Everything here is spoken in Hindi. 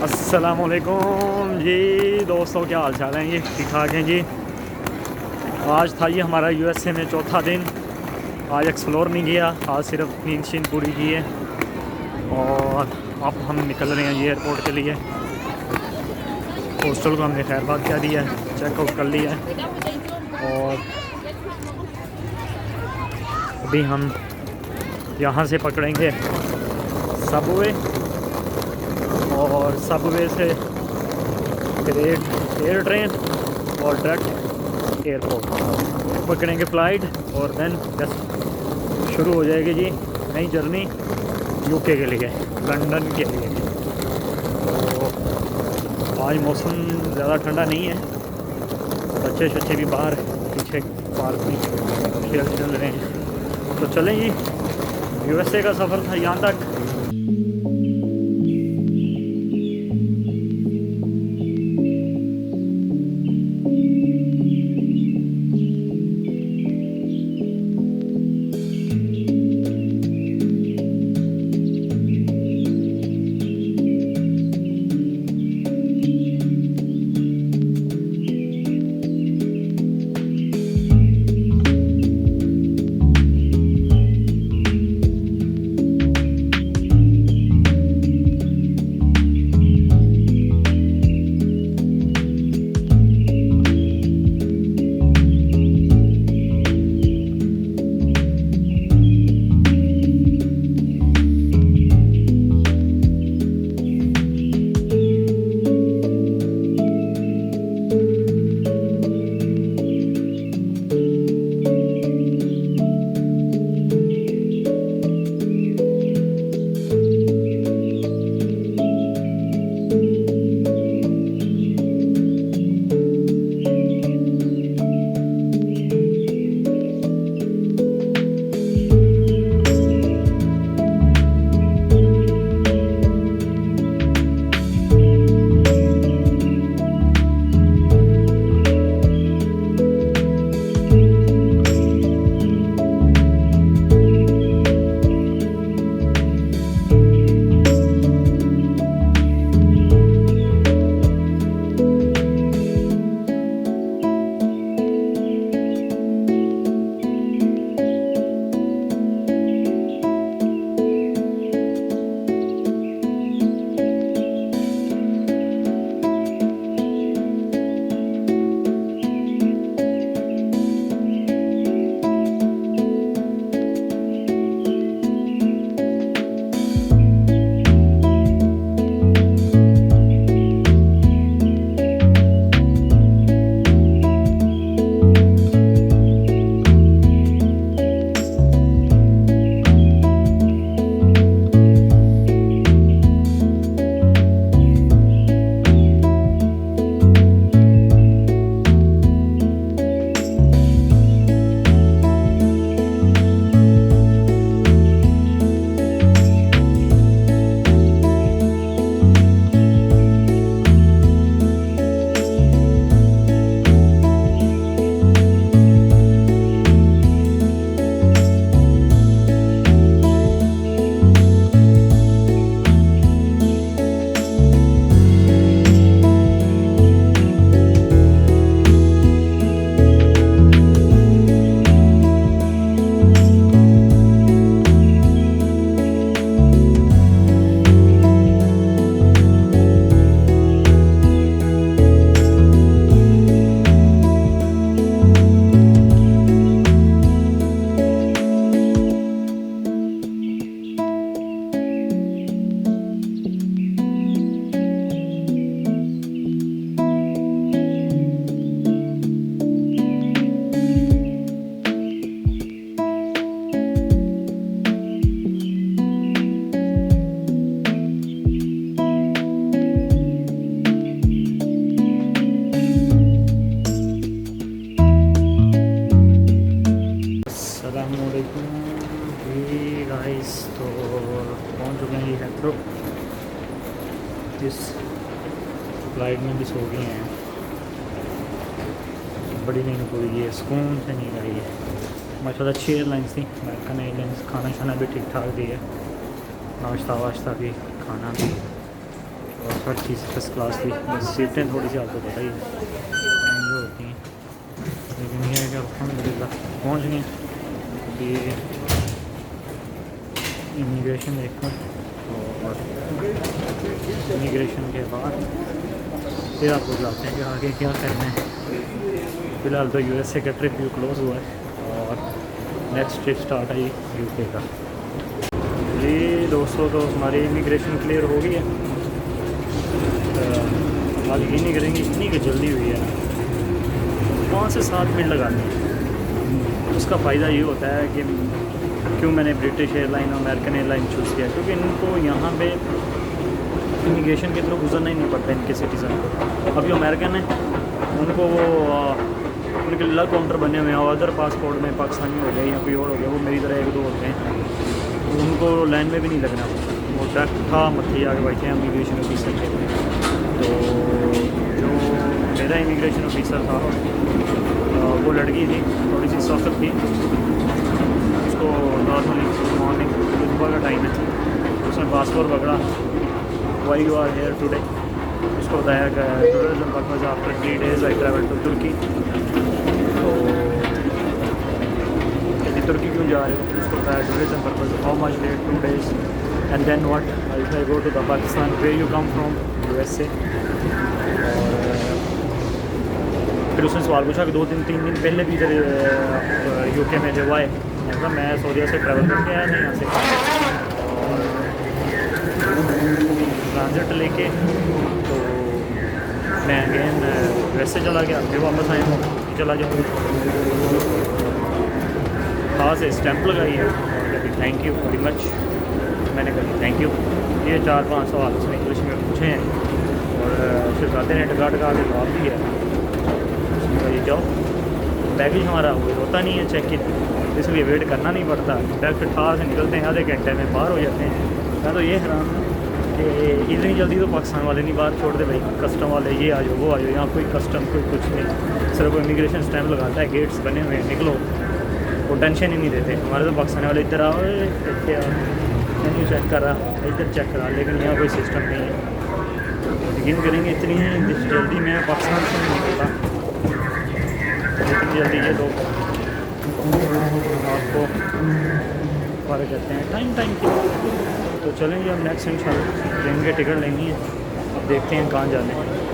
अस्सलामुअलैकुम जी दोस्तों, क्या हाल चाल हैं? ये ठीक ठाक हैं जी। आज था ये हमारा यूएसए में चौथा दिन। आज एक्सप्लोर नहीं किया, आज सिर्फ नींद शीन पूरी की है। और अब हम निकल रहे हैं ये एयरपोर्ट के लिए। हॉस्टल को हमने खैरबाद क्या दिया है, चेकआउट कर लिया है। और अभी हम यहाँ से पकड़ेंगे सबवे, और सबवे से फिर एयर ट्रेन और डायरेक्ट एयरपोर्ट पकड़ेंगे फ़्लाइट। और देन जस्ट शुरू हो जाएगी जी नई जर्नी यूके के लिए, लंदन के लिए। तो आज मौसम ज़्यादा ठंडा नहीं है, बच्चे भी बाहर पीछे पार्क में चल रहे हैं। तो चलें जी, यूएसए का सफ़र था यहाँ तक। इस फ्लाइट में भी सो गए हैं। बड़ी नींद पूरी है, सुकून से नींद आई है, माशाल्लाह अच्छी एयरलाइंस थी। अमेरिकन एयरलाइंस खाना शाना भी ठीक ठाक दी है, नाश्ता वाश्ता भी, खाना भी, और हर चीज़ फर्स्ट क्लास थी। बस सीटें थोड़ी सी आपको पता ही है जो होती हैं, लेकिन ये है कि अल्हम्दुलिल्लाह पहुँच गए। अभी इमिग्रेशन देखूँ और इमिग्रेशन के बाद फिर आपको बुलाते हैं कि आगे क्या करना है। फ़िलहाल तो यूएसए का ट्रिप भी क्लोज़ हुआ है और नेक्स्ट ट्रिप स्टार्ट है यूके का। जी दोस्तों, तो हमारी इमिग्रेशन क्लियर हो गई है। आज ये नहीं करेंगे, इतनी कि जल्दी हुई है ना, 5 से 7 मिनट लगानी है। उसका फ़ायदा ये होता है कि क्यों मैंने ब्रिटिश एयरलाइन और अमेरिकन एयरलाइन चूज़ किया, क्योंकि इनको यहाँ पे इमिग्रेशन के थ्रू गुजरना ही नहीं पड़ता इनके सिटीज़न को। अब जो अमेरिकन है उनको वो उनके अलग काउंटर बने हुए हैं, और अदर पासपोर्ट में पाकिस्तानी हो गए या कोई और हो गया, वो मेरी तरह 1-2 होते हैं, उनको लाइन में भी नहीं लगना पड़ता। वो डायरेक्ट था मत्थी आगे बैठे हैं इमिग्रेशन ऑफिसर के। तो जो मेरा इमिग्रेशन ऑफिसर था वो लड़की थी, थोड़ी सी सख्त थी। उसको नॉर्मली मॉर्निंग सुबह का टाइम है, उसने पासपोर्ट पकड़ा, why you are here today. उसको बताया कि tourism purpose after 3 days I travel to तुर्की। तो कहती तुर्की क्यों जा रहे हो? उसको बताया tourism purpose, how much date 2 days and then what, I go to the Pakistan, where you come from, USA. फिर उसने सवाल पूछा कि 2-3 दिन पहले भी इधर यूके में थे, वाई? मैं सऊदीया से ट्रैवल करके आया था यहाँ से, और ट्रांजिट लेके तो मैं अगेन वैसे चला गया, फिर वापस आया हूँ, चला जाऊँगा। खास स्टैंप लगाई है और कभी थैंक यू वेरी मच। मैंने कभी थैंक यू, ये 4-5 सवाल उसने इंग्लिश में पूछे हैं और शिरकाते ने टका टका के जवाब दिया है। उसने ये जाओ, बैगेज हमारा वो होता नहीं है चेक इन, इसलिए वेट करना नहीं पड़ता, डायरेक्ट ठार से निकलते हैं, आधे घंटे में बाहर हो जाते हैं। मैं तो ये हैरान हूँ कि इतनी जल्दी तो पाकिस्तान वाले नहीं बाहर छोड़ दे भाई, कस्टम वाले ये आ जाओ वो आ जाओ, यहाँ कोई कस्टम कोई कुछ नहीं, सिर्फ इमिग्रेशन स्टैंप लगाता है, गेट्स बने हुए हैं, निकलो, वो टेंशन ही नहीं देते। हमारे तो पाकिस्तान वाले इधर आओ, मेन्यू चेक करा, इधर चेक करा, लेकिन यहाँ कोई सिस्टम नहीं है। यकीन करेंगे इतनी जल्दी मैं पाकिस्तान से नहीं निकलता, इतनी जल्दी ये लोग आपको फॉलो करते हैं टाइम की। तो चलेंगे हम नेक्स्ट इंशाल्लाह ट्रेन के टिकट लेनी है, अब देखते हैं कहाँ जाने हैं।